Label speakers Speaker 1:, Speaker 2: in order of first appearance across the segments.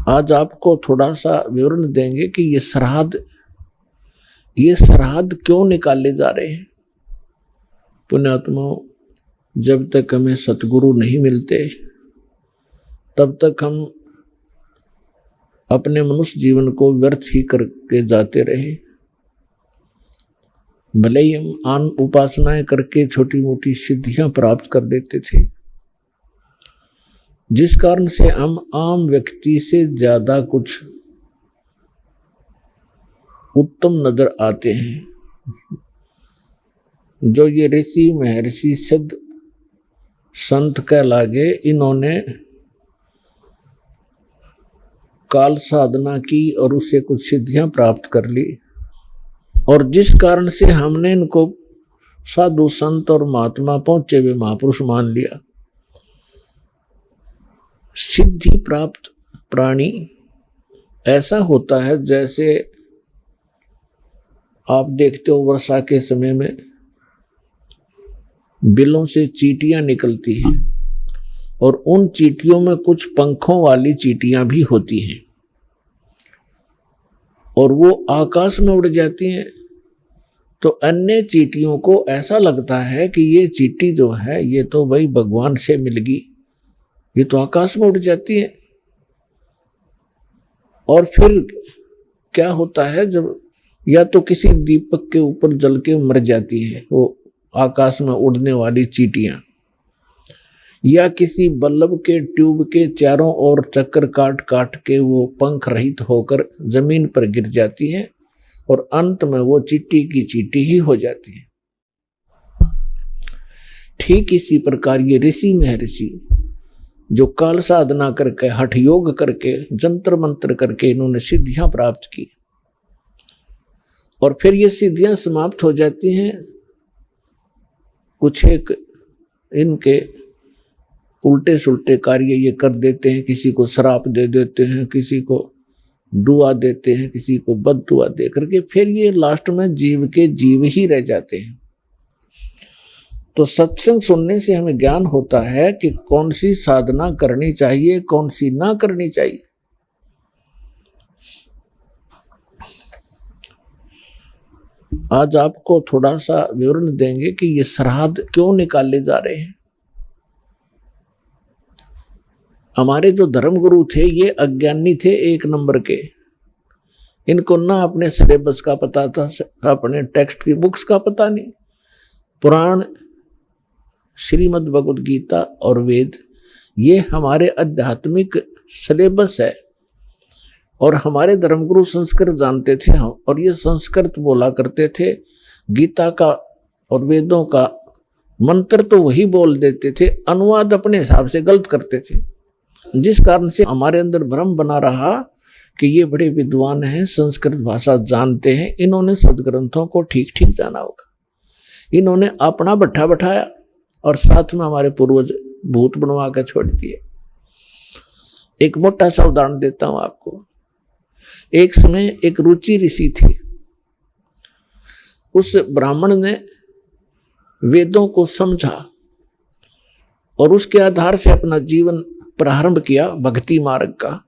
Speaker 1: आज आपको थोड़ा सा विवरण देंगे कि ये श्राद्ध क्यों निकाले जा रहे हैं। पुण्यात्माओं, जब तक हमें सतगुरु नहीं मिलते तब तक हम अपने मनुष्य जीवन को व्यर्थ ही करके जाते रहे। भले ही हम आन उपासनाएं करके छोटी मोटी सिद्धियां प्राप्त कर देते थे, जिस कारण से हम आम व्यक्ति से ज्यादा कुछ उत्तम नजर आते हैं। जो ये ऋषि महर्षि सिद्ध संत कहलागे, इन्होंने काल साधना की और उससे कुछ सिद्धियां प्राप्त कर ली, और जिस कारण से हमने इनको साधु संत और महात्मा पहुंचे हुए महापुरुष मान लिया। सिद्धि प्राप्त प्राणी ऐसा होता है जैसे आप देखते हो वर्षा के समय में बिलों से चींटियां निकलती हैं, और उन चींटियों में कुछ पंखों वाली चींटियां भी होती हैं, और वो आकाश में उड़ जाती हैं। तो अन्य चींटियों को ऐसा लगता है कि ये चींटी जो है ये तो भाई भगवान से मिल गई, ये तो आकाश में उड़ जाती है। और फिर क्या होता है, जब या तो किसी दीपक के ऊपर जल के मर जाती है वो आकाश में उड़ने वाली चींटियां, या किसी बल्ब के ट्यूब के चारों ओर चक्कर काट काट के वो पंख रहित होकर जमीन पर गिर जाती है, और अंत में वो चींटी की चींटी ही हो जाती है। ठीक इसी प्रकार ये ऋषि महर्षि जो काल साधना करके, हठ योग करके, जंतर मंत्र करके इन्होंने सिद्धियां प्राप्त की, और फिर ये सिद्धियां समाप्त हो जाती हैं। कुछ एक इनके उल्टे सुल्टे कार्य ये कर देते हैं, किसी को श्राप दे देते हैं, किसी को दुआ देते हैं, किसी को बद दुआ दे करके फिर ये लास्ट में जीव के जीव ही रह जाते हैं। तो सत्संग सुनने से हमें ज्ञान होता है कि कौन सी साधना करनी चाहिए, कौन सी ना करनी चाहिए। आज आपको थोड़ा सा विवरण देंगे कि ये श्राद्ध क्यों निकाले जा रहे हैं। हमारे जो धर्मगुरु थे ये अज्ञानी थे एक नंबर के। इनको ना अपने सिलेबस का पता था, अपने टेक्स्ट की बुक्स का पता नहीं। पुराण, श्रीमद् भगवद गीता और वेद ये हमारे आध्यात्मिक सिलेबस है, और हमारे धर्मगुरु संस्कृत जानते थे और ये संस्कृत बोला करते थे। गीता का और वेदों का मंत्र तो वही बोल देते थे, अनुवाद अपने हिसाब से गलत करते थे, जिस कारण से हमारे अंदर भ्रम बना रहा कि ये बड़े विद्वान हैं, संस्कृत भाषा जानते हैं, इन्होंने सदग्रंथों को ठीक ठीक जाना होगा। इन्होंने अपना भट्ठा बैठाया और साथ में हमारे पूर्वज भूत बनवा कर छोड़ दिए। एक मोटा सा उदाहरण देता हूं आपको। एक समय एक रुचि ऋषि थे। उस ब्राह्मण ने वेदों को समझा और उसके आधार से अपना जीवन प्रारंभ किया भक्ति मार्ग का।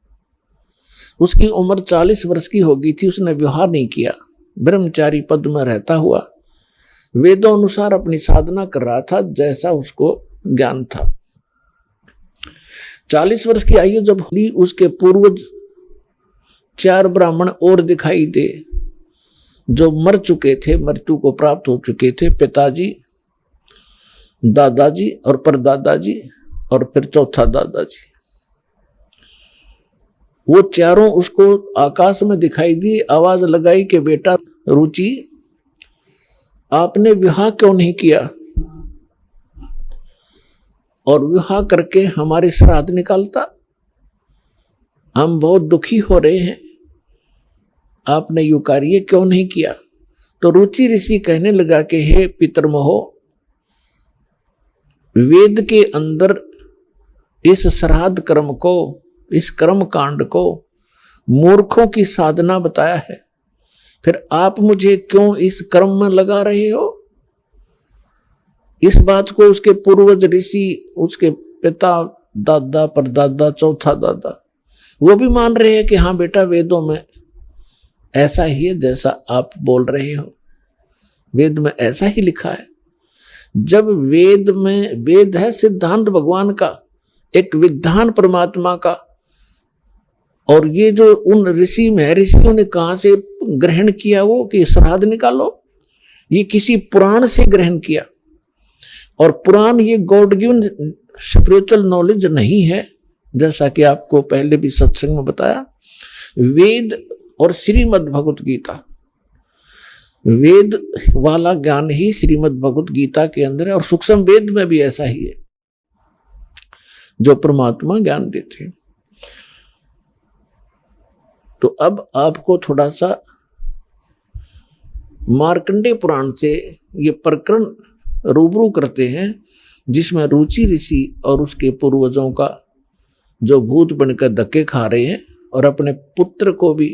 Speaker 1: उसकी उम्र 40 वर्ष की हो गई थी, उसने विवाह नहीं किया, ब्रह्मचारी पद में रहता हुआ वेदों अनुसार अपनी साधना कर रहा था जैसा उसको ज्ञान था। 40 वर्ष की आयु जब हुई, उसके पूर्वज 4 ब्राह्मण और दिखाई दे जो मर चुके थे, मृत्यु को प्राप्त हो चुके थे। पिताजी, दादाजी और परदादाजी और फिर चौथा दादाजी। वो चारों उसको आकाश में दिखाई दी। आवाज लगाई कि बेटा रुचि, आपने विवाह क्यों नहीं किया और विवाह करके हमारे श्राद्ध निकालता? हम बहुत दुखी हो रहे हैं, आपने यू कार्य क्यों नहीं किया? तो रुचि ऋषि कहने लगा कि हे पितरमोहो, वेद के अंदर इस श्राद्ध कर्म को, इस कर्म कांड को मूर्खों की साधना बताया है, फिर आप मुझे क्यों इस कर्म में लगा रहे हो? इस बात को उसके पूर्वज ऋषि, उसके पिता, दादा, परदादा, चौथा दादा वो भी मान रहे हैं कि हाँ बेटा वेदों में ऐसा ही है जैसा आप बोल रहे हो, वेद में ऐसा ही लिखा है। जब वेद में, वेद है सिद्धांत भगवान का, एक विधान परमात्मा का, और ये जो उन ऋषि महर्षियों ने कहां से ग्रहण किया वो कि श्राद्ध निकालो, ये किसी पुराण से ग्रहण किया। और पुराण ये गॉड गिवन स्पिरिचुअल नॉलेज नहीं है, जैसा कि आपको पहले भी सत्संग में बताया। वेद और श्रीमद् भगवत गीता, वेद वाला ज्ञान ही श्रीमद् भगवत गीता के अंदर है, और सूक्ष्म वेद में भी ऐसा ही है जो परमात्मा ज्ञान देते हैं। तो अब आपको थोड़ा सा मार्कंडेय पुराण से ये प्रकरण रूबरू करते हैं, जिसमें रुचि ऋषि और उसके पूर्वजों का जो भूत बनकर धक्के खा रहे हैं और अपने पुत्र को भी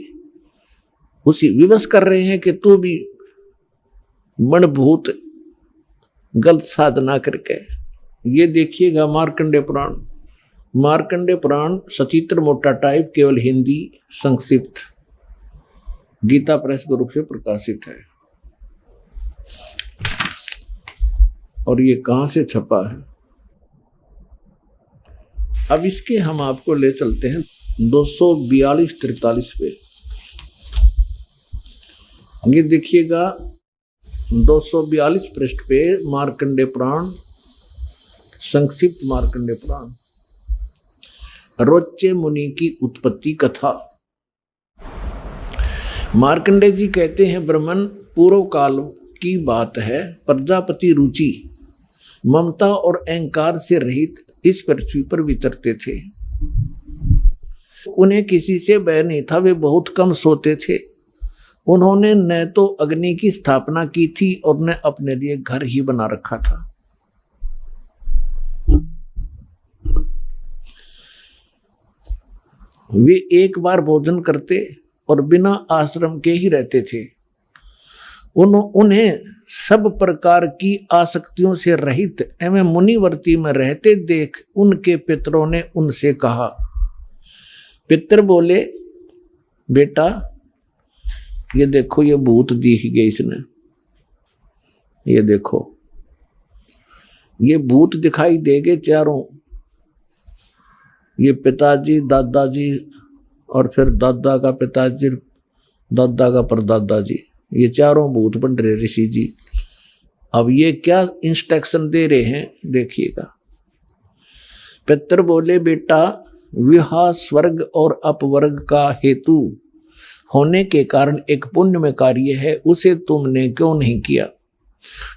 Speaker 1: उसी विवश कर रहे हैं कि तू भी मन भूत गलत साधना करके। ये देखिएगा मार्कंडेय पुराण, मार्कंडेय पुराण सचित्र मोटा टाइप, केवल हिंदी संक्षिप्त, गीता प्रेस के रूप से प्रकाशित है। और ये कहां से छपा है? अब इसके हम आपको ले चलते हैं 242-43 पे। ये देखिएगा 242 पृष्ठ पे मार्कंडेय पुराण, संक्षिप्त मार्कंडेय पुराण, रोच्य मुनि की उत्पत्ति कथा। मार्कंडेय जी कहते हैं, ब्रह्मन पूर्व काल की बात है, प्रजापति रुचि ममता और अहंकार से रहित इस पृथ्वी पर विचरते थे। उन्हें किसी से भय नहीं था, वे बहुत कम सोते थे। उन्होंने न तो अग्नि की स्थापना की थी और न अपने लिए घर ही बना रखा था। वे एक बार भोजन करते और बिना आश्रम के ही रहते थे। उन्हें सब प्रकार की आसक्तियों से रहित एवं मुनिवर्ती में रहते देख उनके पितरों ने उनसे कहा। पितर बोले, बेटा ये देखो, ये भूत दिख गए इसने, ये देखो ये भूत दिखाई देंगे चारों, ये पिताजी, दादाजी और फिर दादा का पिताजी, दादा का परदादा जी, ये चारों भूत बन रहे ऋषि जी। अब ये क्या इंस्ट्रक्शन दे रहे हैं देखिएगा। पितर बोले, बेटा विवाह स्वर्ग और अपवर्ग का हेतु होने के कारण एक पुण्य में कार्य है, उसे तुमने क्यों नहीं किया?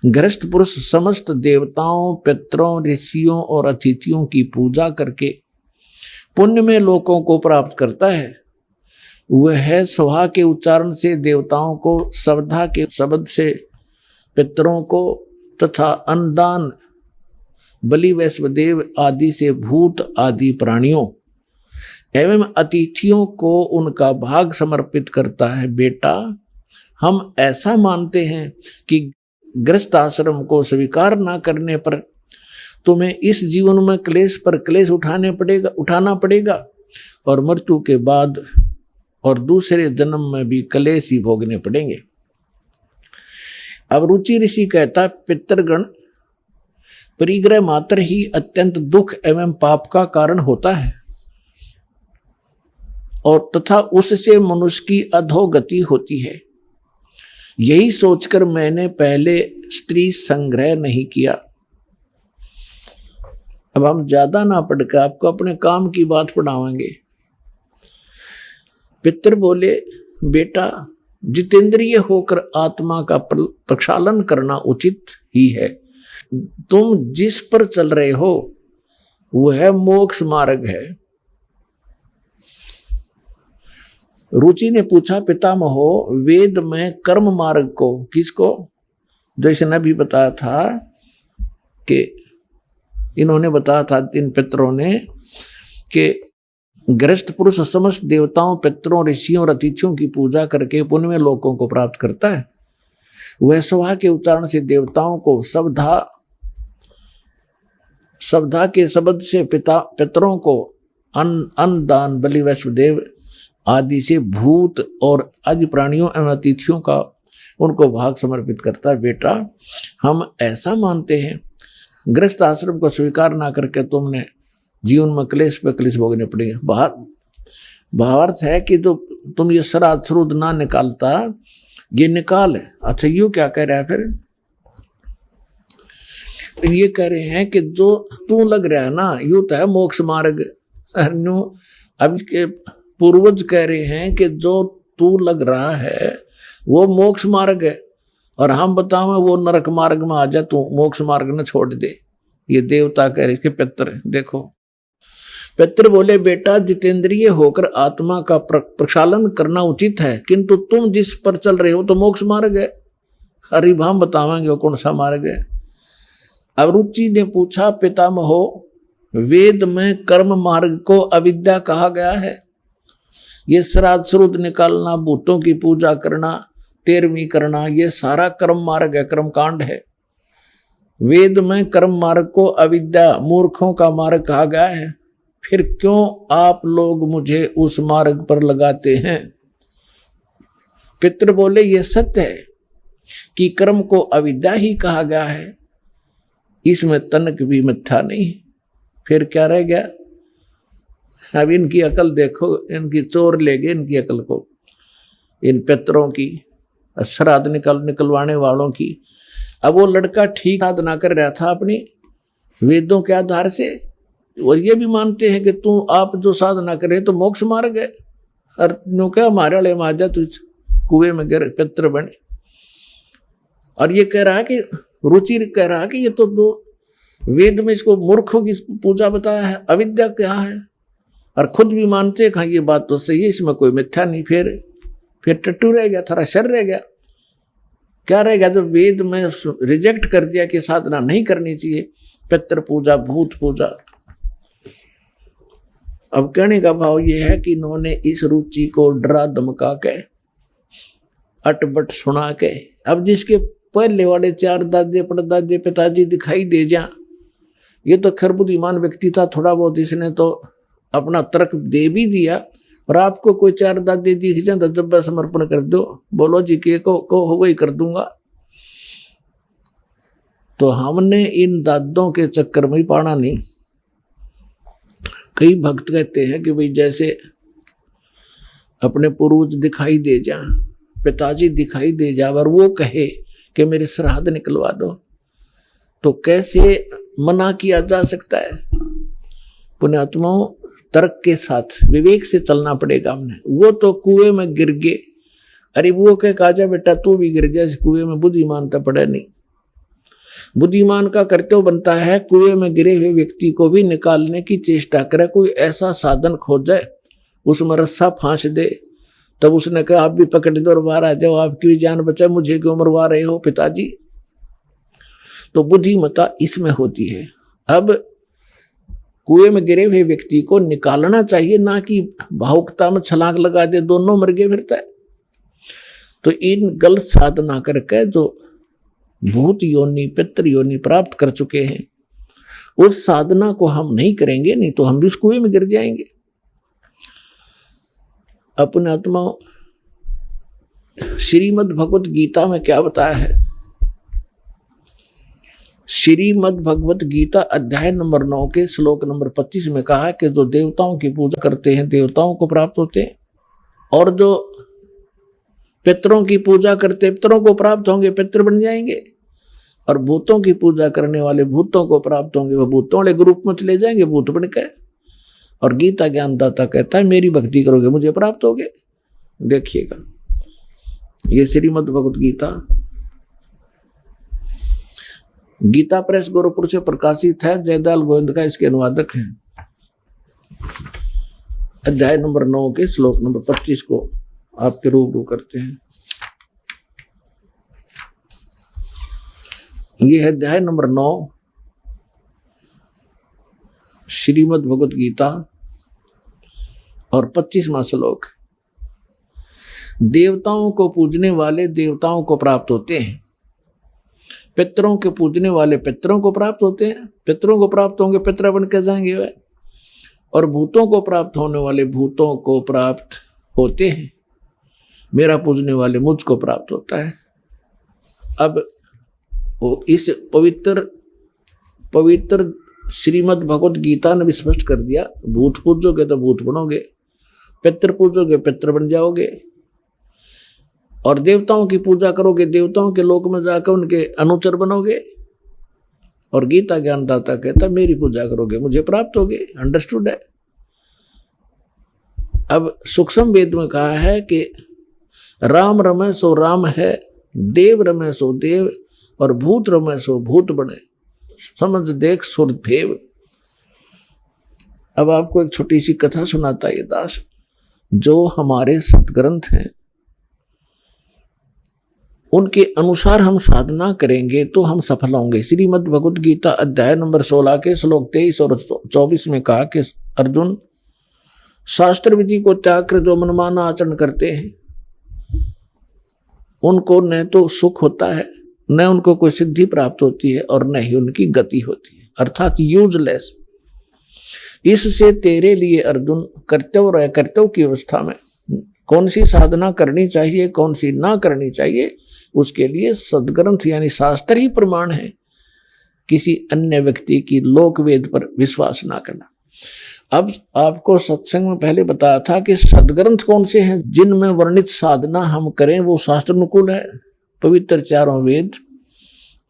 Speaker 1: गृहस्थ पुरुष समस्त देवताओं, पितरों, ऋषियों और अतिथियों की पूजा करके पुण्य में लोकों को प्राप्त करता है। वह स्वाहा के उच्चारण से देवताओं को, सवधा के शब्द से पितरों को तथा अन्नदान, बलि वैश्वदेव आदि से भूत आदि प्राणियों एवं अतिथियों को उनका भाग समर्पित करता है। बेटा हम ऐसा मानते हैं कि गृहस्थ आश्रम को स्वीकार न करने पर तुम्हें इस जीवन में क्लेश पर क्लेश उठाना पड़ेगा और मृत्यु के बाद और दूसरे जन्म में भी क्लेश ही भोगने पड़ेंगे। अब रुचि ऋषि कहता, पितृगण परिग्रह मात्र ही अत्यंत दुख एवं पाप का कारण होता है और तथा उससे मनुष्य की अधोगति होती है। यही सोचकर मैंने पहले स्त्री संग्रह नहीं किया। अब हम ज्यादा ना पढ़कर आपको अपने काम की बात पढ़ावांगे। पितर बोले, बेटा जितेंद्रिय होकर आत्मा का प्रक्षालन करना उचित ही है। तुम जिस पर चल रहे हो वह मोक्ष मार्ग है। रुचि ने पूछा, पितामहो वेद में कर्म मार्ग को किसको, जैसे नबी बताया था कि इन्होंने बताया था इन पितरों ने कि गृहस्थ पुरुष समस्त देवताओं, पितरों, ऋषियों और अतिथियों की पूजा करके पुण्य में लोकों को प्राप्त करता है। वह स्वाहा के उच्चारण से देवताओं को, सवधा के शब्द से पितरों को, अन्न दान बलि वैष्णदेव आदि से भूत और आदि प्राणियों एवं अतिथियों का उनको भाग समर्पित करता है। बेटा हम ऐसा मानते हैं, गृहस्थ आश्रम को स्वीकार ना करके तुमने जीवन में क्लेश पे क्लेश भोगने पड़ेंगे। भावार्थ है कि तो तुम ये श्राद्ध श्रुद्ध ना निकालता, ये निकाल है। अच्छा यूं क्या कह रहा है फिर? ये कह रहे हैं कि जो तू लग रहा है ना, यूं तो है मोक्ष मार्ग। अब के पूर्वज कह रहे हैं कि जो तू लग रहा है वो मोक्ष मार्ग है, और हम बताओ वो नरक मार्ग में आ जा, तू मोक्ष मार्ग न छोड़ दे। ये देवता कह रहे कि पितर, देखो पितर बोले बेटा जितेंद्रिय होकर आत्मा का प्रक्षालन करना उचित है, किंतु तुम जिस पर चल रहे हो तो मोक्ष मार्ग है। हरिभाम बतावेंगे वो कौन सा मार्ग है। अब रुचि ने पूछा पितामहो, वेद में कर्म मार्ग को अविद्या कहा गया है। ये श्राद्ध श्रुद्ध निकालना, भूतों की पूजा करना, तेरहवीं करना, ये सारा कर्म मार्ग है, कर्म कांड है। वेद में कर्म मार्ग को अविद्या मूर्खों का मार्ग कहा गया है, फिर क्यों आप लोग मुझे उस मार्ग पर लगाते हैं? पितर बोले ये सत्य है कि कर्म को अविद्या ही कहा गया है, इसमें तनक भी मिथ्या नहीं। फिर क्या रह गया? अब इनकी अकल देखो, इनकी चोर ले गए इनकी अकल को, इन पितरों की, श्राद्ध निकलवाने वालों की। अब वो लड़का ठीक साधना कर रहा था अपनी वेदों के आधार से, और ये भी मानते हैं कि तू आप जो साधना करे तो मोक्ष मार्ग है, और नो क्या हमारे वाले माजा तू कुएं में गिर पितर बने। और ये कह रहा है कि रुचि कह रहा है कि ये तो दो वेद में इसको मूर्खों की पूजा बताया है, अविद्या क्या है, और खुद भी मानते हैं हाँ ये बात तो सही है, इसमें कोई मिथ्या नहीं। फिर टट्टू रह गया, थोड़ा शर रह गया। क्या रह गया? जो वेद में रिजेक्ट कर दिया कि साधना नहीं करनी चाहिए, पितर पूजा, भूत पूजा। अब कहने का भाव ये है कि इन्होंने इस रुचि को डरा धमका के, अटबट सुना के, अब जिसके पहले वाले चार दादे परदादे पिताजी दिखाई दे जा, ये तो खैर बुद्धिमान व्यक्ति था, थोड़ा बहुत इसने तो अपना तर्क दे भी दिया। और आपको कोई चार दादे दिख जाए तो जब समर्पण कर दो, बोलो जी के को हो वही कर दूंगा। तो हमने इन दादों के चक्कर में ही पड़ा नहीं। कई भक्त कहते हैं कि भाई जैसे अपने पूर्वज दिखाई दे जा, पिताजी दिखाई दे जा, और वो कहे कि मेरे श्राद्ध निकलवा दो, तो कैसे मना किया जा सकता है? पुण्यात्माओं, तर्क के साथ विवेक से चलना पड़ेगा हमने। वो तो कुएं में गिर गए, अरे वो कह काजा बेटा तू भी गिर जा इस कुएं में, बुद्धिमान तो पड़ा नहीं। बुद्धिमान का कर्तव्य बनता है कुएं में गिरे हुए व्यक्ति को भी निकालने की चेष्टा करे, कोई ऐसा साधन खोजे, उसमें रस्सा फांस दे। तब उसने कहा आप भी पकड़ दो और बाहर आ जाओ, आपकी भी जान बचाए, मुझे क्यों मरवा रहे हो पिताजी? तो बुद्धिमत्ता इसमें होती है। अब कुएं में गिरे हुए व्यक्ति को निकालना चाहिए, ना कि भावुकता में छलांग लगा दे, दोनों मर गए फिरता है। तो इन गलत साधना करके जो भूत योनि पितृ योनि प्राप्त कर चुके हैं, उस साधना को हम नहीं करेंगे, नहीं तो हम भी उस कुएं में गिर जाएंगे। अपने आत्मा श्रीमद् भगवत गीता में क्या बताया है? श्रीमद् भगवत गीता अध्याय नंबर 9 के श्लोक नंबर 25 में कहा है कि जो देवताओं की पूजा करते हैं देवताओं को प्राप्त होते हैं, और जो पितरों की पूजा करते पितरों को प्राप्त होंगे, पितर बन जाएंगे। और भूतों की पूजा करने वाले भूतों को प्राप्त होंगे, वह भूतों वाले ग्रुप में चले जाएंगे, भूत बन के। और गीता ज्ञानदाता कहता है मेरी भक्ति करोगे मुझे प्राप्त होगे। देखिएगा, ये श्रीमद् भगवत गीता, गीता प्रेस गोरखपुर से प्रकाशित है, जयदयाल गोविंद का इसके अनुवादक हैं। अध्याय नंबर 9 के श्लोक नंबर 25 को आपके रूबरू करते हैं। ये है अध्याय नंबर 9 श्रीमद् भगवत गीता और 25वां श्लोक। देवताओं को पूजने वाले देवताओं को प्राप्त होते हैं, पितरों के पूजने वाले पितरों को प्राप्त होते हैं, पितरों को प्राप्त होंगे, पितर बन के जाएंगे वे। और भूतों को प्राप्त होने वाले भूतों को प्राप्त होते हैं, मेरा पूजने वाले मुझको प्राप्त होता है। अब वो इस पवित्र श्रीमद् भगवत गीता ने भी स्पष्ट कर दिया, भूत पूजोगे तो भूत बनोगे, पितृ पूजोगे पितृ बन जाओगे, और देवताओं की पूजा करोगे देवताओं के लोक में जाकर उनके अनुचर बनोगे। और गीता ज्ञानदाता कहता मेरी पूजा करोगे मुझे प्राप्त होगे। अंडरस्टूड है। अब सूक्ष्म वेद में कहा है कि राम रमे सो राम है, देव रमे सो देव, और भूत रमे सो भूत बने, समझ देख सुर भेव। अब आपको एक छोटी सी कथा सुनाता है दास। जो हमारे सदग्रंथ हैं उनके अनुसार हम साधना करेंगे तो हम सफल होंगे। श्रीमद् भगवत गीता अध्याय नंबर 16 के श्लोक 23 और 24 में कहा कि अर्जुन, शास्त्र विधि को त्याग कर जो मनमाना आचरण करते हैं उनको न तो सुख होता है, न उनको कोई सिद्धि प्राप्त होती है, और न ही उनकी गति होती है, अर्थात यूजलेस। इससे तेरे लिए अर्जुन कर्तव्य और अकर्तव्य की अवस्था में कौन सी साधना करनी चाहिए कौन सी ना करनी चाहिए, उसके लिए सदग्रंथ यानी शास्त्र ही प्रमाण है। किसी अन्य व्यक्ति की लोक वेद पर विश्वास ना करना। अब आपको सत्संग में पहले बताया था कि सदग्रंथ कौन से हैं जिनमें वर्णित साधना हम करें वो शास्त्र अनुकूल है। पवित्र चारों वेद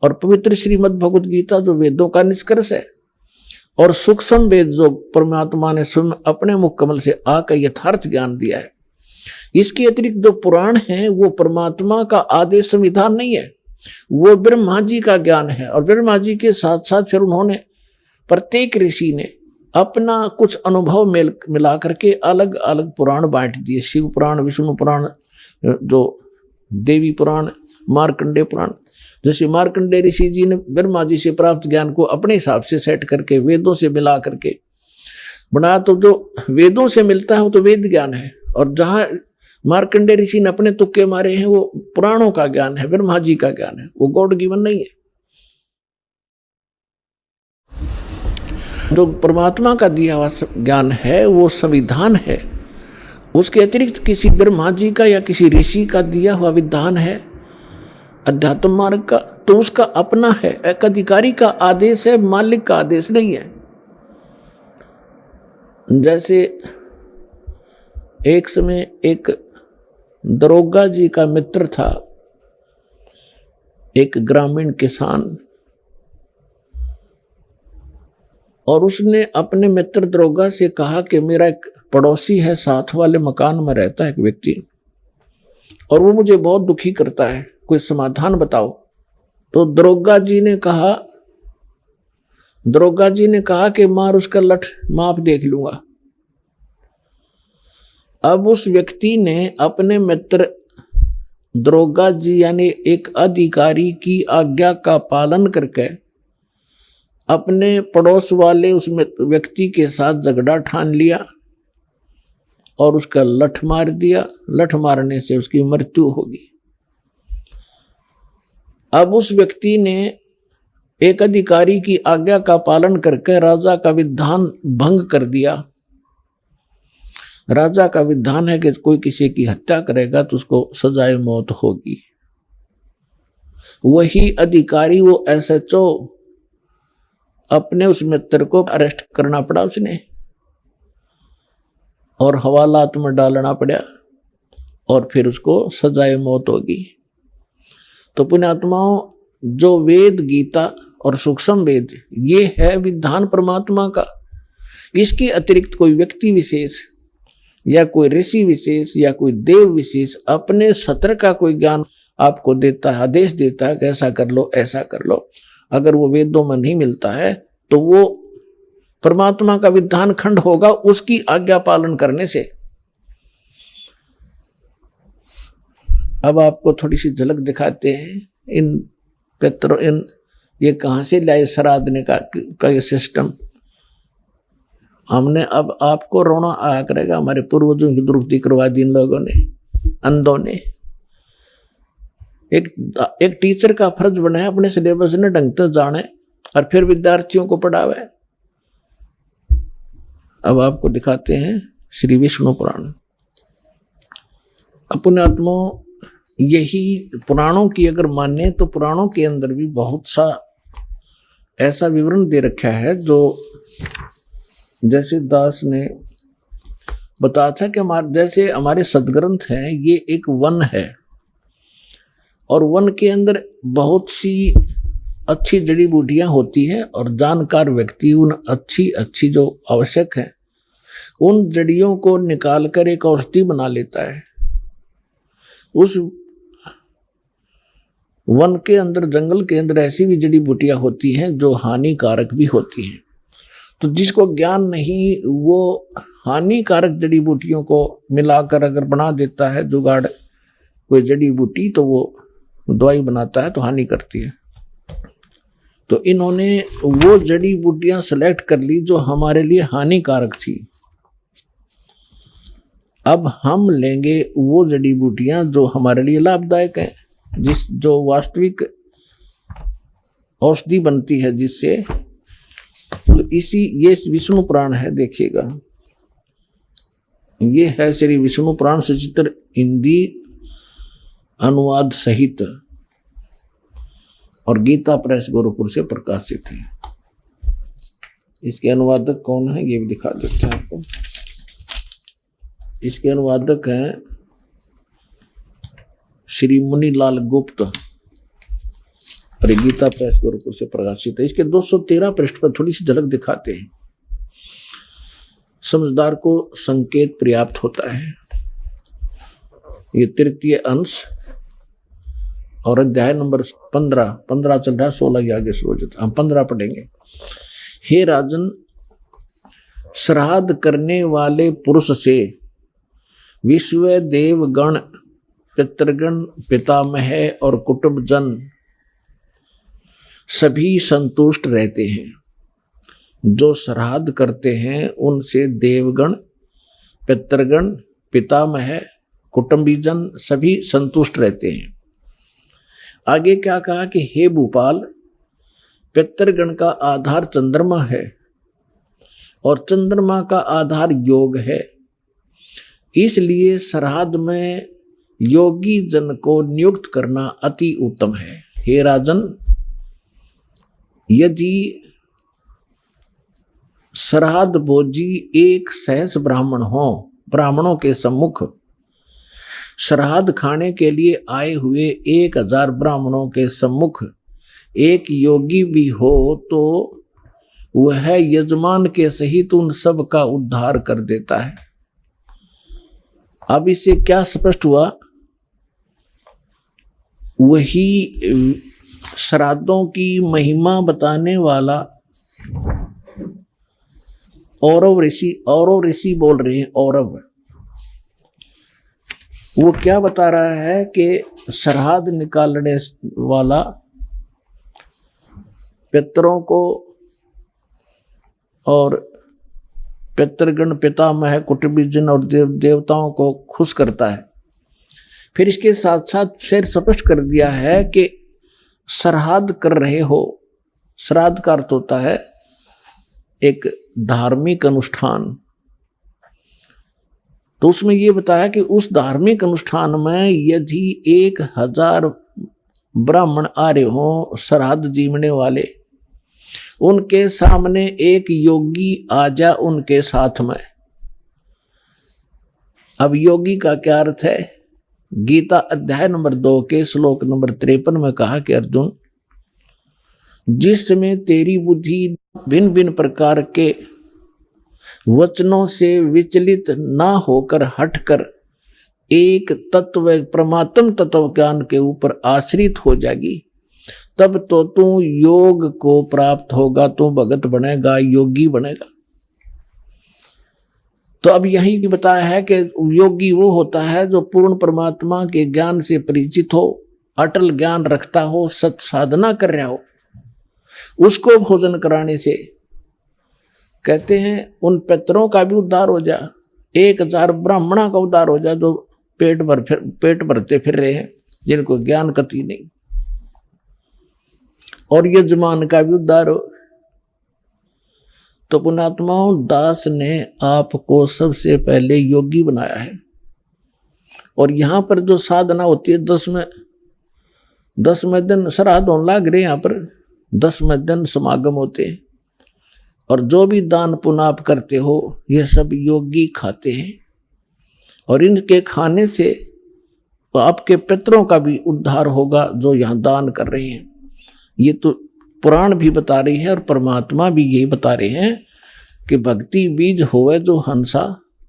Speaker 1: और पवित्र श्रीमद् भगवत गीता जो वेदों का निष्कर्ष है, और सूक्ष्म वेद जो परमात्मा ने स्वयं अपने मुख कमल से आकर यथार्थ ज्ञान दिया है। इसके अतिरिक्त जो पुराण है वो परमात्मा का आदेश संविधान नहीं है, वो ब्रह्मा जी का ज्ञान है। और ब्रह्मा जी के साथ साथ फिर उन्होंने प्रत्येक ऋषि ने अपना कुछ अनुभव मिला करके अलग अलग पुराण बांट दिए। शिव पुराण, विष्णु पुराण, जो देवी पुराण, मार्कंडेय पुराण। जैसे मार्कंडेय ऋषि जी ने ब्रह्मा जी से प्राप्त ज्ञान को अपने हिसाब से सेट करके वेदों से मिला करके बनाया, तो जो वेदों से मिलता है वो तो वेद ज्ञान है, और जहां मार्कंडेय ऋषि ने अपने तुक्के मारे हैं वो पुराणों का ज्ञान है, ब्रह्मा जी का ज्ञान है, वो गॉड गिवन नहीं है। जो परमात्मा का दिया हुआ ज्ञान है वो संविधान है, उसके अतिरिक्त किसी ब्रह्मा जी का या किसी ऋषि का दिया हुआ विधान है अध्यात्म मार्ग का, तो उसका अपना है, एक अधिकारी का आदेश है, मालिक का आदेश नहीं है। जैसे एक समय एक दरोगा जी का मित्र था, एक ग्रामीण किसान, और उसने अपने मित्र दरोगा से कहा कि मेरा एक पड़ोसी है, साथ वाले मकान में रहता है एक व्यक्ति, और वो मुझे बहुत दुखी करता है, कोई समाधान बताओ। तो दरोगा जी ने कहा कि मार उसका लठ, माप देख लूंगा। अब उस व्यक्ति ने अपने मित्र दरोगा जी यानी एक अधिकारी की आज्ञा का पालन करके अपने पड़ोस वाले उस व्यक्ति के साथ झगड़ा ठान लिया और उसका लठ मार दिया। लठ मारने से उसकी मृत्यु होगी। अब उस व्यक्ति ने एक अधिकारी की आज्ञा का पालन करके राजा का विधान भंग कर दिया। राजा का विधान है कि कोई किसी की हत्या करेगा तो उसको सजाए मौत होगी। वही अधिकारी, वो एसएचओ, अपने उस मित्र को अरेस्ट करना पड़ा उसने और हवालात में डालना पड़ा और फिर उसको सजाए मौत होगी। तो पुण्यात्माओं, जो वेद, गीता और सूक्ष्म वेद, ये है विधान परमात्मा का। इसके अतिरिक्त कोई व्यक्ति विशेष या कोई ऋषि विशेष या कोई देव विशेष अपने सत्र का कोई ज्ञान आपको देता है, आदेश देता है कि ऐसा कर लो, ऐसा कर लो। अगर वो वेदों में नहीं मिलता है तो वो परमात्मा का विधान खंड होगा उसकी आज्ञा पालन करने से। अब आपको थोड़ी सी झलक दिखाते हैं इन ये कहां से लाए श्राद्धने का ये सिस्टम। हमने, अब आपको रोना आया करेगा, हमारे पूर्वजों की दुरुक्ति करवा दी इन लोगों ने, अंधों ने। एक टीचर का फर्ज बना है अपने सिलेबस ने ढंग से जाने और फिर विद्यार्थियों को पढ़ावे। अब आपको दिखाते हैं श्री विष्णु पुराण। अपने आत्मा यही पुराणों की अगर माने तो पुराणों के अंदर भी बहुत सा ऐसा विवरण दे रखा है जो जैसे दास ने बताया था कि जैसे हमारे सदग्रंथ हैं ये एक वन है और वन के अंदर बहुत सी अच्छी जड़ी बूटियां होती हैं और जानकार व्यक्ति उन अच्छी जो आवश्यक है उन जड़ियों को निकाल कर एक औषधि बना लेता है। उस वन के अंदर जंगल के अंदर ऐसी भी जड़ी बूटियां होती हैं जो हानिकारक भी होती हैं। तो जिसको ज्ञान नहीं वो हानिकारक जड़ी बूटियों को मिलाकर अगर बना देता है जुगाड़ कोई जड़ी बूटी तो वो दवाई बनाता है तो हानि करती है। तो इन्होंने वो जड़ी बूटियां सेलेक्ट कर ली जो हमारे लिए हानिकारक थी। अब हम लेंगे वो जड़ी बूटियां जो हमारे लिए लाभदायक है, जो वास्तविक औषधि बनती है जिससे। तो ये विष्णु पुराण है, देखिएगा ये है श्री विष्णु पुराण सचित्र हिंदी अनुवाद सहित और गीता प्रेस गोरखपुर से प्रकाशित है। इसके अनुवादक कौन है ये भी दिखा देते हैं आपको। इसके अनुवादक हैं श्री मुनीलाल गुप्त और गीता प्रेस गोरखपुर से प्रकाशित है। इसके 213 पृष्ठ पर थोड़ी सी झलक दिखाते हैं। समझदार को संकेत पर्याप्त होता है। ये तृतीय अंश और अध्याय नंबर 15 चल रहा है, 16 के आगे शुरू हो जाता। हम 15 पढ़ेंगे। हे राजन, श्राद्ध करने वाले पुरुष से विश्व देवगण, पितृगण, पितामह और कुटुंब जन सभी संतुष्ट रहते हैं। जो श्राद्ध करते हैं उनसे देवगण, पितृगण, पितामह, कुटुंबीजन सभी संतुष्ट रहते हैं। आगे क्या कहा कि हे भूपाल, पितृगण का आधार चंद्रमा है और चंद्रमा का आधार योग है। इसलिए श्राद्ध में योगी जन को नियुक्त करना अति उत्तम है। हे राजन, यदि श्राद्ध भोजी एक सहस्र ब्राह्मण हो, ब्राह्मणों के सम्मुख श्राद्ध खाने के लिए आए हुए 1000 ब्राह्मणों के सम्मुख एक योगी भी हो तो वह यजमान के सहित उन सब का उद्धार कर देता है। अब इससे क्या स्पष्ट हुआ? वही श्राद्धों की महिमा बताने वाला औरव ऋषि बोल रहे हैं। औरव वो क्या बता रहा है कि श्राद्ध निकालने वाला पितरों को और पितृगण, पितामह, कुटुंबीजन और देवताओं को खुश करता है। फिर इसके साथ साथ फिर स्पष्ट कर दिया है कि श्राद्ध कर रहे हो। श्राद्ध का अर्थ होता है एक धार्मिक अनुष्ठान। तो उसमें यह बताया कि उस धार्मिक अनुष्ठान में यदि 1000 ब्राह्मण आ रहे हो श्राद्ध जीवने वाले, उनके सामने एक योगी आ जा उनके साथ में। अब योगी का क्या अर्थ है? गीता अध्याय नंबर 2 के श्लोक नंबर 53 में कहा कि अर्जुन, जिस समय तेरी बुद्धि भिन्न भिन्न प्रकार के वचनों से विचलित ना होकर हटकर एक तत्व, परमात्म तत्व ज्ञान के ऊपर आश्रित हो जाएगी, तब तो तू योग को प्राप्त होगा, तू भगत बनेगा, योगी बनेगा। तो अब यही की बताया है कि योगी वो होता है जो पूर्ण परमात्मा के ज्ञान से परिचित हो, अटल ज्ञान रखता हो, सत साधना कर रहा हो। उसको भोजन कराने से कहते हैं उन पितरों का भी उद्धार हो जा, 1000 ब्राह्मणों का उद्धार हो जा जो पेट भरते फिर रहे हैं, जिनको ज्ञान कति नहीं, और यजमान का भी उद्धार हो। तो पुण्यात्माओं, दास ने आपको सबसे पहले योगी बनाया है। और यहां पर जो साधना होती है, 10वें दिन श्राद्ध होने लग रहे, यहाँ पर 10वें दिन समागम होते हैं। और जो भी दान पुण्य आप करते हो, ये सब योगी खाते हैं। और इनके खाने से तो आपके पितरों का भी उद्धार होगा जो यहाँ दान कर रहे हैं। ये तो पुराण भी बता रही है और परमात्मा भी यही बता रहे हैं कि भक्ति बीज होवे जो हंसा,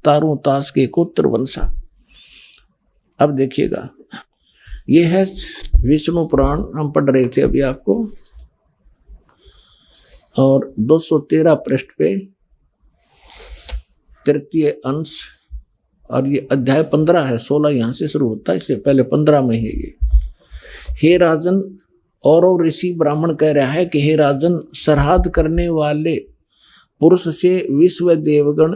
Speaker 1: तारू तास के कोत्र वंशा। अब देखिएगा, ये है विष्णु पुराण, हम पढ़ रहे थे अभी आपको, और 213 पृष्ठ पे 3 अंश, और ये अध्याय 15 है, 16 यहां से शुरू होता है, इससे पहले 15 में है ये। हे राजन, और ऋषि ब्राह्मण कह रहा है कि हे राजन, श्राद्ध करने वाले पुरुष से विश्व देवगण,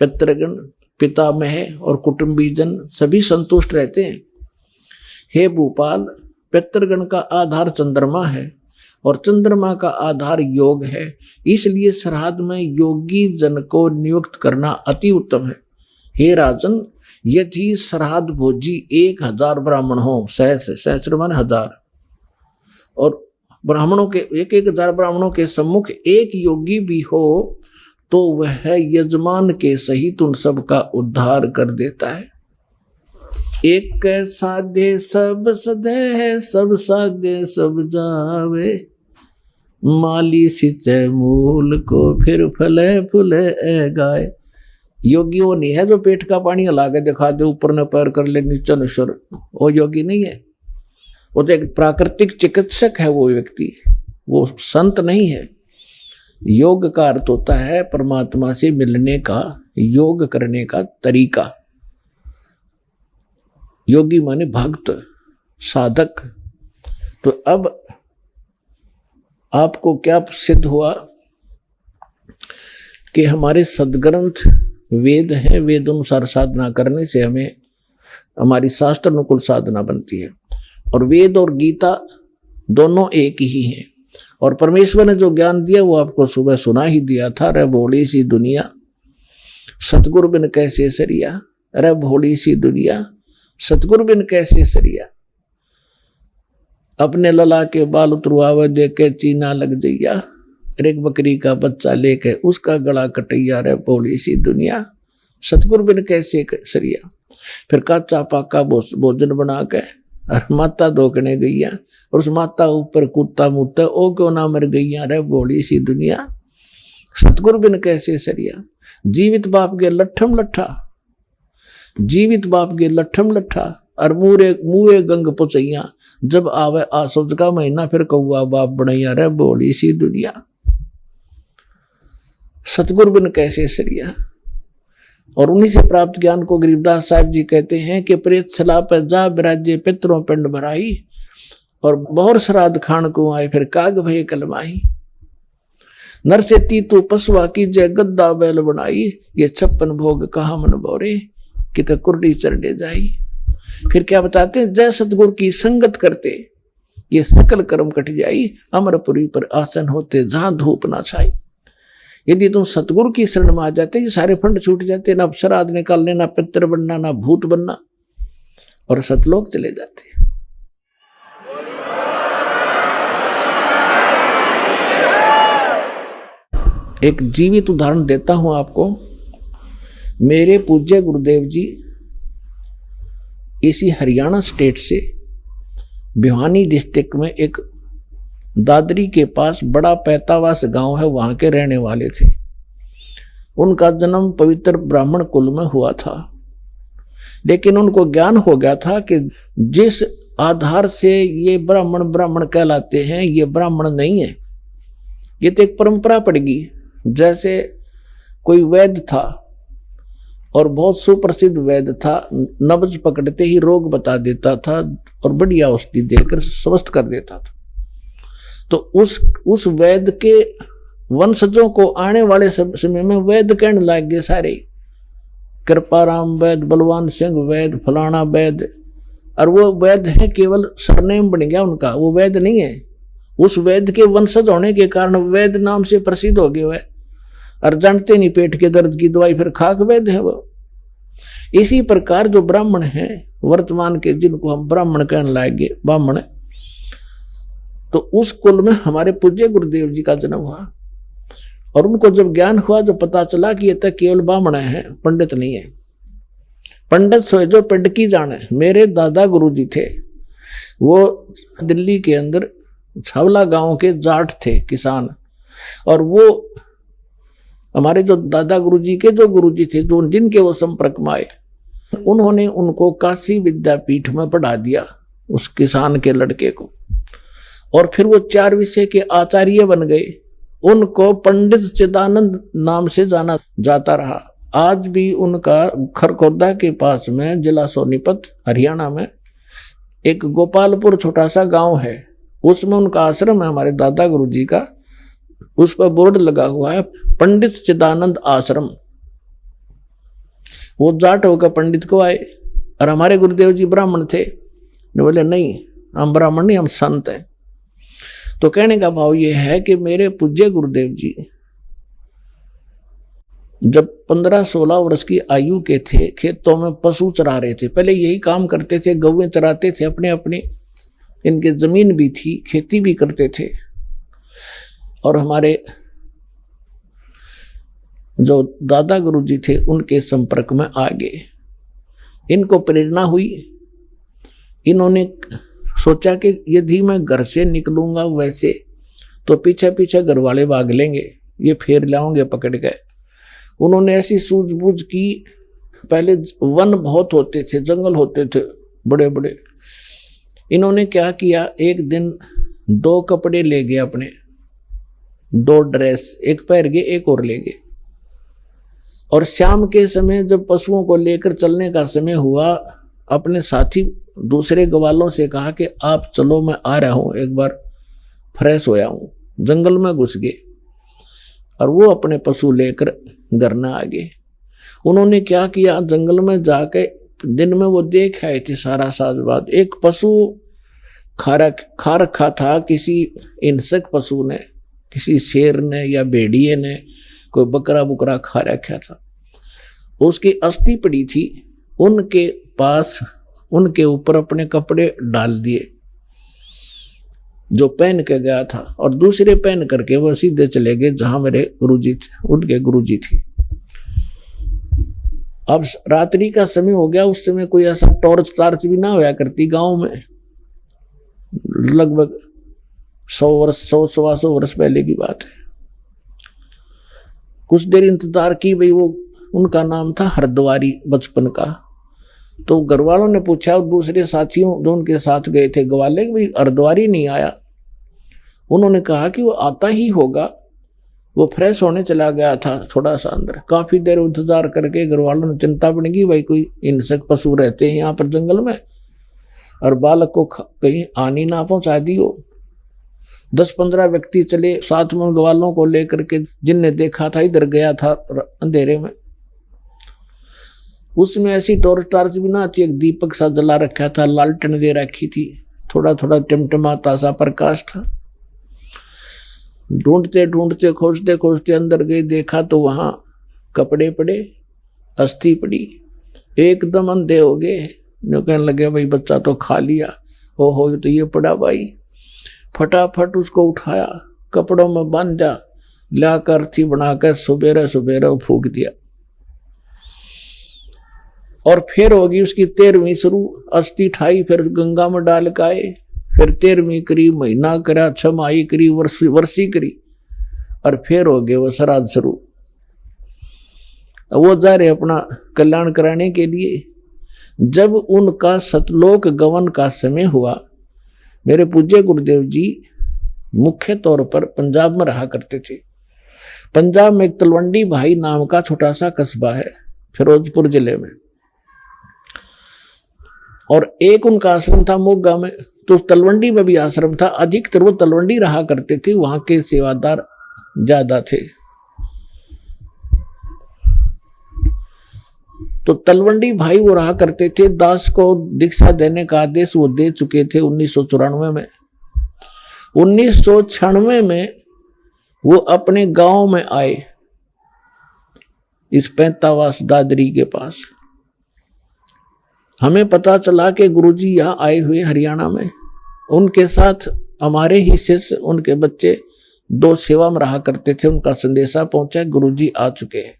Speaker 1: पितृगण, पितामह और कुटुंबीजन सभी संतुष्ट रहते हैं। हे भूपाल, पितृगण का आधार चंद्रमा है और चंद्रमा का आधार योग है, इसलिए श्राद्ध में योगी जन को नियुक्त करना अति उत्तम है। हे राजन, यदि श्राद्ध भोजी 1000 ब्राह्मण हो, सहस्र मान 1000, और ब्राह्मणों के 1000 ब्राह्मणों के सम्मुख एक योगी भी हो, तो वह यजमान के सहित उन सब का उद्धार कर देता है। एक साधे सब सधे, सब साधे सब जावे, माली सिंचे मूल को फिर फले फूले गाय। योगी वो नहीं है जो पेट का पानी हिला के दिखा दे, ऊपर न पैर कर ले नीचे न सुर, वो योगी नहीं है। वो तो एक प्राकृतिक चिकित्सक है वो व्यक्ति, वो संत नहीं है। योग का अर्थ होता है परमात्मा से मिलने का, योग करने का तरीका। योगी माने भक्त, साधक। तो अब आपको क्या सिद्ध हुआ कि हमारे सदग्रंथ वेद हैं, वेद अनुसार साधना करने से हमें हमारी शास्त्र अनुकूल साधना बनती है। और वेद और गीता दोनों एक ही हैं। और परमेश्वर ने जो ज्ञान दिया वो आपको सुबह सुना ही दिया था। रे भोली सी दुनिया, सतगुरु बिन कैसे सरिया। रे भोली सी दुनिया, सतगुरु बिन कैसे सरिया। अपने लला के बाल उतरवावे देके चीना लग जइया, एक बकरी का बच्चा लेके उसका गला कटैया। रे भोली सी दुनिया, सतगुरु बिन कैसे सरिया। फिर काचा पाका भोजन बना के और माता धोकने गईया, और उस माता ऊपर कुत्ता मुत्ता, ओ क्यों ना मर गईया। रे भोली सी दुनिया, सतगुरु बिन कैसे सरिया। जीवित बाप के लट्ठम लट्ठा, जीवित बाप के लट्ठम लट्ठा, और मुए गंग पुचैया। जब आवे आसोज का महीना, फिर कौआ बाप बनैया। रे भोली सी दुनिया, सतगुरु बिन कैसे सरिया। और उन्हीं से प्राप्त ज्ञान को गरीबदास साहब जी कहते हैं कि प्रेत सला पर जा बिराजे पितरों पिंड भराई, और बहुर श्राद्ध खान को आए फिर काग भय कलमाही। नर से तीतु पशुआ की जय गद्दा बैल बनाई, ये 56 भोग कहा मन बोरे कित कुर्डी चरडे जाई। फिर क्या बताते हैं, जय सतगुरु की संगत करते ये सकल कर्म कट जाई, अमरपुरी पर आसन होते जहां धूप ना छाई। यदि तुम सतगुरु की शरण में आ जाते, ये सारे फंड छूट जाते, ना श्राद्ध निकालने, ना पितर बनना, ना भूत बनना, और सतलोक चले जाते। एक जीवित उदाहरण देता हूं आपको। मेरे पूज्य गुरुदेव जी इसी हरियाणा स्टेट से भिवानी डिस्ट्रिक्ट में एक दादरी के पास बड़ा पैतावास गांव है, वहां के रहने वाले थे। उनका जन्म पवित्र ब्राह्मण कुल में हुआ था, लेकिन उनको ज्ञान हो गया था कि जिस आधार से ये ब्राह्मण ब्राह्मण कहलाते हैं, ये ब्राह्मण नहीं है। ये तो एक परंपरा पड़ेगी। जैसे कोई वैद्य था और बहुत सुप्रसिद्ध वैद्य था, नब्ज पकड़ते ही रोग बता देता था और बढ़िया औषधि देकर स्वस्थ कर देता था। तो उस वैद्य के वंशजों को आने वाले समय में वैद्य कहने लग गए सारे, कृपाराम वैद्य, बलवान सिंह वैद्य, फलाना वैद्य। और वो वैद्य है केवल सरनेम बन गया उनका, वो वैद्य नहीं है। उस वैद्य के वंशज होने के कारण वैद्य नाम से प्रसिद्ध हो गए। और जानते नहीं पेट के दर्द की दवाई फिर खाक वैद्य है वो। इसी प्रकार जो ब्राह्मण हैं वर्तमान के, जिनको हम ब्राह्मण कहने लाएंगे, ब्राह्मण, तो उस कुल में हमारे पूज्य गुरुदेव जी का जन्म हुआ। और उनको जब ज्ञान हुआ, जब पता चला कि ये तक केवल ब्राह्मण है, पंडित नहीं है। पंडित सोए जो पिंड की जाने। मेरे दादा गुरु जी थे, वो दिल्ली के अंदर छावला गांव के जाट थे, किसान। और वो हमारे जो दादा गुरु जी के जो गुरु जी थे, जो जिनके वो संपर्क में आए, उन्होंने उनको काशी विद्यापीठ में पढ़ा दिया, उस किसान के लड़के को। और फिर वो 4 विषय के आचार्य बन गए। उनको पंडित चिदानंद नाम से जाना जाता रहा। आज भी उनका खरखोदा के पास में, जिला सोनीपत हरियाणा में, एक गोपालपुर छोटा सा गांव है, उसमें उनका आश्रम है हमारे दादा गुरु जी का। उस पर बोर्ड लगा हुआ है पंडित चिदानंद आश्रम। वो जाट होकर पंडित को आए, और हमारे गुरुदेव जी ब्राह्मण थे। बोले नहीं, हम ब्राह्मण नहीं, हम संत हैं। तो कहने का भाव ये है कि मेरे पूज्य गुरुदेव जी जब 15-16 वर्ष की आयु के थे, खेतों में पशु चरा रहे थे। पहले यही काम करते थे, गौएं चराते थे अपने अपने, इनके जमीन भी थी, खेती भी करते थे। और हमारे जो दादा गुरु जी थे उनके संपर्क में आ गए। इनको प्रेरणा हुई। इन्होंने सोचा कि यदि मैं घर से निकलूंगा वैसे, तो पीछे पीछे घर वाले भाग लेंगे, ये फेर लाओगे पकड़ के। उन्होंने ऐसी सूझबूझ की। पहले वन बहुत होते थे, जंगल होते थे बड़े बड़े। इन्होंने क्या किया, एक दिन 2 कपड़े ले गए अपने, 2 ड्रेस, एक पहन गए, एक और ले गए। और शाम के समय जब पशुओं को लेकर चलने का समय हुआ, अपने साथी दूसरे ग्वालों से कहा कि आप चलो, मैं आ रहा हूं, एक बार फ्रेश होया हूं। जंगल में घुस गए और वो अपने पशु लेकर घर न आ गए। उन्होंने क्या किया, जंगल में जाके दिन में वो देख आए थे सारा साजबाद। एक पशु खा रखा था किसी हिंसक पशु ने, किसी शेर ने या भेड़िए ने, कोई बकरा बुकरा खा रखा था। उसकी अस्थि पड़ी थी। उनके पास, उनके ऊपर अपने कपड़े डाल दिए जो पहन के गया था, और दूसरे पहन करके वो सीधे चले गए जहां मेरे गुरुजी थे, उनके गुरुजी थे। अब रात्रि का समय हो गया। उस समय कोई ऐसा टॉर्च टार्च भी ना होया करती गांव में। लगभग 100-125 वर्ष पहले की बात है। कुछ देर इंतजार की भाई। वो उनका नाम था हरद्वारी, बचपन का। तो घर वालों ने पूछा, और दूसरे साथियों जो उनके साथ गए थे ग्वाले, भाई हरद्वारी नहीं आया। उन्होंने कहा कि वो आता ही होगा, वो फ्रेश होने चला गया था थोड़ा सा अंदर। काफी देर इंतजार करके घर वालों ने चिंता पड़ गई, भाई कोई हिंसक पशु रहते हैं यहाँ पर जंगल में, और बालक को कहीं हानि ना पहुंचा दी हो। 10-15 व्यक्ति चले साथ में ग्वालों को लेकर के, जिनने देखा था इधर गया था अंधेरे में। उसमें ऐसी टॉर्च टार्च भी ना थी, एक दीपक सा जला रखा था, लालटेन दे रखी थी, थोड़ा थोड़ा टिमटिमाता सा प्रकाश था। ढूंढते ढूंढते खोजते खोजते अंदर गए, देखा तो वहां कपड़े पड़े, अस्थि पड़ी। एकदम अंधे हो गए। जो कहने लगे, भाई बच्चा तो खा लिया। ओहो, तो ये पड़ा भाई। फटाफट उसको उठाया, कपड़ों में बांधा, लाकर अर्थी बनाकर सुबेरे सुबेरे फूंक दिया। और फिर होगी उसकी 13वीं शुरू। अस्थि ठाई, फिर गंगा में डाल के आए, फिर 13वीं करी, महीना करा, 6 माही करी, वर्षी करी, और फिर हो गए वो श्राद्ध शुरू। वो जा रहे अपना कल्याण कराने के लिए। जब उनका सतलोक गमन का समय हुआ, मेरे पूज्य गुरुदेव जी मुख्य तौर पर पंजाब में रहा करते थे। पंजाब में एक तलवंडी भाई नाम का छोटा सा कस्बा है, फिरोजपुर जिले में, और एक उनका आश्रम था मोगा में। तो तलवंडी में भी आश्रम था। अधिकतर वो तलवंडी रहा करते थे, वहां के सेवादार ज्यादा थे। तो तलवंडी भाई वो रहा करते थे। दास को दीक्षा देने का आदेश वो दे चुके थे 1994 में। 1996 में वो अपने गांव में आए। इस पैंतावास दादरी के पास। हमें पता चला कि गुरुजी यहाँ आए हुए हरियाणा में, उनके साथ हमारे ही शिष्य, उनके बच्चे 2 सेवा में रहा करते थे। उनका संदेशा पहुंचा, गुरुजी आ चुके हैं।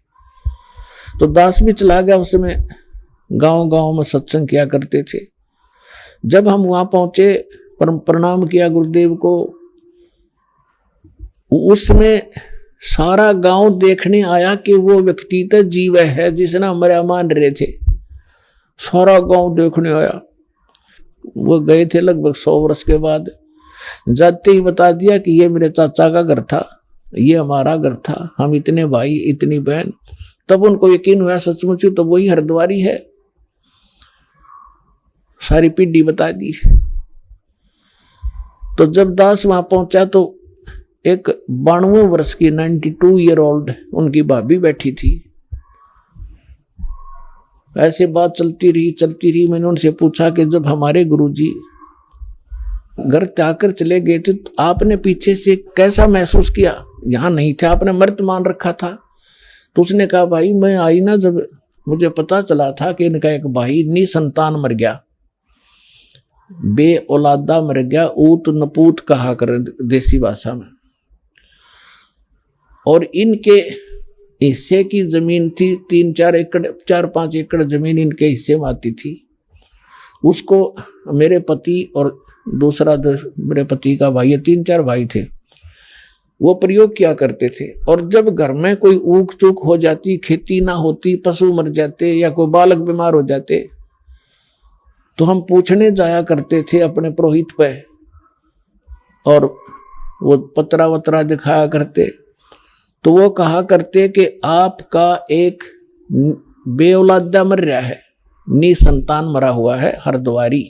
Speaker 1: तो दास भी चला गया, उस समय गांव गांव में सत्संग किया करते थे। जब हम वहां पहुंचे, प्रणाम किया गुरुदेव को, उसमें सारा गांव देखने आया कि वो व्यक्ति तो जीव है जिसने हमारे मान रहे थे। सारा गांव देखने आया। वो गए थे लगभग 100 वर्ष के बाद। जाते ही बता दिया कि ये मेरे चाचा का घर था, ये हमारा घर था, हम इतने भाई इतनी बहन। तब उनको यकीन हुआ सचमुच तो वही हरिद्वारी है। सारी पीढ़ी बता दी। तो जब दास वहां पहुंचा तो एक 92 वर्ष की 92 ईयर ओल्ड उनकी भाभी बैठी थी। ऐसे बात चलती रही। मैंने उनसे पूछा कि जब हमारे गुरुजी घर त्याग कर चले गए थे तो आपने पीछे से कैसा महसूस किया? यहां नहीं थे, आपने मृत मान रखा था। तो उसने कहा, भाई मैं आई ना, जब मुझे पता चला था कि इनका एक भाई निसंतान मर गया, बे औलादा मर गया, ऊत नपूत कहा कर देसी भाषा में, और इनके हिस्से की जमीन थी 3-4 एकड़, 4-5 एकड़ जमीन इनके हिस्से में आती थी। उसको मेरे पति और दूसरा मेरे पति का भाई, 3-4 भाई थे, वो प्रयोग किया करते थे। और जब घर में कोई ऊक चूक हो जाती, खेती ना होती, पशु मर जाते या कोई बालक बीमार हो जाते, तो हम पूछने जाया करते थे अपने पुरोहित पे, और वो पतरा वतरा दिखाया करते। तो वो कहा करते कि आपका एक बेऔलादा मर रहा है, निसंतान मरा हुआ है हरिद्वारी,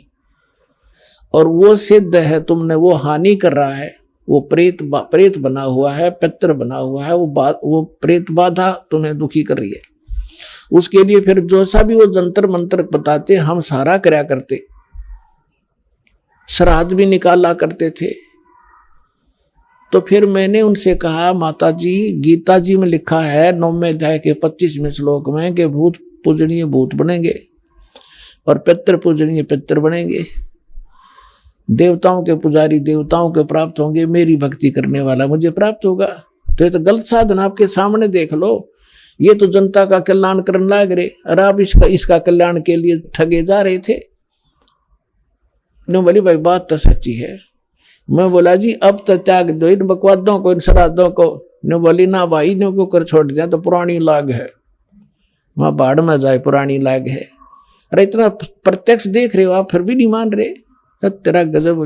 Speaker 1: और वो सिद्ध है, तुमने वो हानि कर रहा है, वो प्रेत बना हुआ है, पितर बना हुआ है, वो प्रेत बाधा तुम्हें दुखी कर रही है। उसके लिए फिर जो सा भी वो जंतर मंत्र बताते हम सारा कराया करते, श्राद्ध भी निकाला करते थे। तो फिर मैंने उनसे कहा, माता जी गीता जी में लिखा है 9वें अध्याय के 25वें श्लोक में कि भूत पूजनीय भूत बनेंगे और पितर पूजनीय पितर बनेंगे, देवताओं के पुजारी देवताओं के प्राप्त होंगे, मेरी भक्ति करने वाला मुझे प्राप्त होगा। तो ये तो गलत साधन आपके सामने देख लो, ये तो जनता का कल्याण करने लग रहे, और आप इसका कल्याण के लिए ठगे जा रहे थे। नो बोली, भाई बात तो सच्ची है। मैं बोला, जी अब तो त्याग दो इन बकवादों को, इन श्राद्धों को। नो बोली, ना भाई, नो को कर छोड़ दिया तो पुरानी लाग है, वहां बाढ़ में जाए पुरानी लाग है। अरे इतना प्रत्यक्ष देख रहे हो आप, फिर भी नहीं मान रहे, तेरा गजब हो।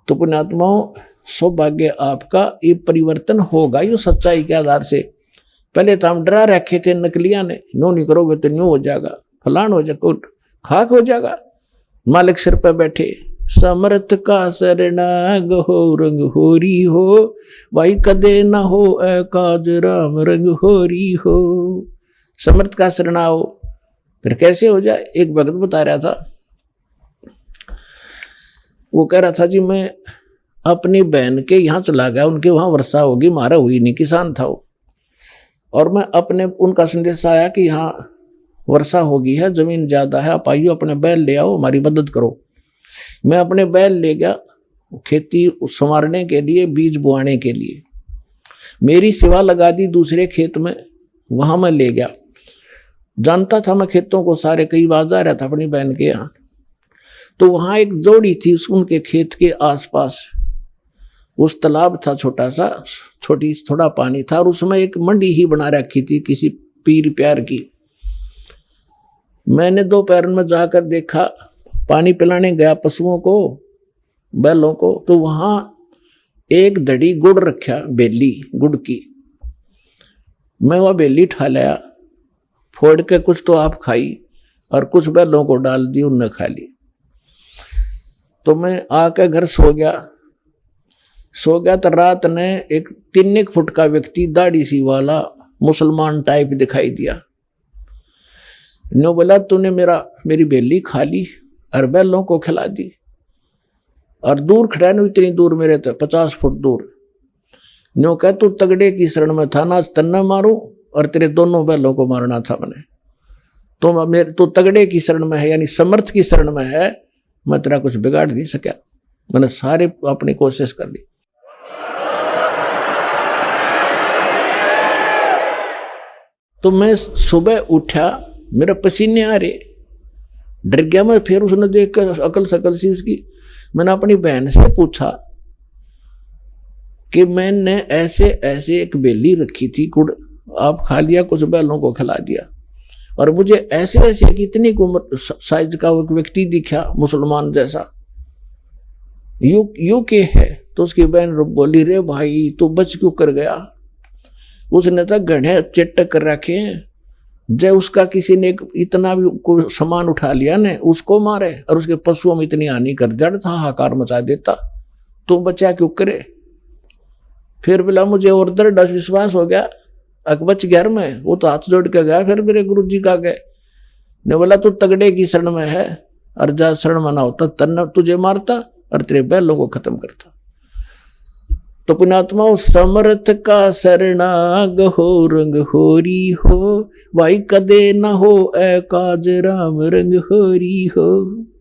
Speaker 1: तो पुण्यात्माओं, सौभाग्य आपका, ये परिवर्तन होगा ये सच्चाई के आधार से। पहले तो हम डरा रखे थे नकलिया ने, नो नहीं करोगे तो न्यू हो जाएगा, फलान हो जाएगा, खाक हो जाएगा। मालिक सिर पर बैठे, समर्थ का शरणाग हो रंग होरी हो, भाई कदे ना हो काज राम रंग होरी हो। समर्थ का शरणा हो, फिर कैसे हो जाए। एक भगत बता रहा था, वो कह रहा था, जी मैं अपनी बहन के यहाँ चला गया, उनके वहां वर्षा होगी, मारा हुई नहीं, किसान था वो, और मैं अपने उनका संदेश आया कि यहाँ वर्षा होगी है, जमीन ज्यादा है, आप आइयो अपने बैल ले आओ, हमारी मदद करो। मैं अपने बैल ले गया खेती संवारने के लिए, बीज बोआने के लिए। मेरी सेवा लगा दी दूसरे खेत में, वहां मैं ले गया। जानता था मैं खेतों को सारे, कई बार जा रहा था अपनी बहन के यहाँ। तो वहां एक जोड़ी थी, उनके खेत के आसपास उस तालाब था छोटा सा, थोड़ा पानी था, और उसमें एक मंडी ही बना रखी थी किसी पीर प्यार की। मैंने दोपहर में जाकर देखा, पानी पिलाने गया पशुओं को, बैलों को, तो वहां एक धड़ी गुड़ रखा, बेली गुड़ की। मैं वह बेली ठा लाया, फोड़ के कुछ तो आप खाई और कुछ बैलों को डाल दी, उनने खा ली। तो मैं आकर घर सो गया तो रात ने एक 3 फुट का व्यक्ति, दाढ़ी सी वाला, मुसलमान टाइप दिखाई दिया। नो बोला, तूने मेरी बेली खा ली और बैलों को खिला दी, और दूर खड़ा नहीं, इतनी दूर मेरे तो 50 फुट दूर। नो कह, तू तगड़े की शरण में था, ना तन्ना मारूं और तेरे दोनों बैलों को मारना था मैंने। तो मेरे तो तगड़े की शरण में है, यानी समर्थ की शरण में है, मैं तेरा कुछ बिगाड़ नहीं सका। मैंने सारे अपनी कोशिश कर ली। तो मैं सुबह उठा, मेरे पसीने आ रहे, डर गया मैं। फिर उसने देख कर अकल सकल सी उसकी, मैंने अपनी बहन से पूछा कि मैंने ऐसे ऐसे एक बेली रखी थी, गुड़ आप खा लिया, कुछ बैलों को खिला दिया, और मुझे ऐसे ऐसे कितनी उम्र साइज का एक व्यक्ति दिखा मुसलमान जैसा, यू के है। तो उसकी बहन बोली, रे भाई तू बच क्यों कर गया, उसने तो गढ़े चेटक कर रखे हैं, जब उसका किसी ने इतना भी कोई सामान उठा लिया ने उसको मारे, और उसके पशुओं में इतनी हानि कर दिया था, हाहाकार मचा देता, तुम बचा क्यों करे। फिर बोला मुझे और दृढ़ विश्वास हो गया, अकबच घर में वो तो हाथ जोड़ के गया, फिर मेरे गुरु जी का गए ने बोला तू तगड़े की शरण में है, और जा शरण में ना होता तन्ना तुझे मारता और तेरे बैलों को खत्म करता। तो पुण्यात्मा, समर्थ का शरणाग हो रंग होरी हो, भाई कदे न हो ए काज राम रंग होरी हो।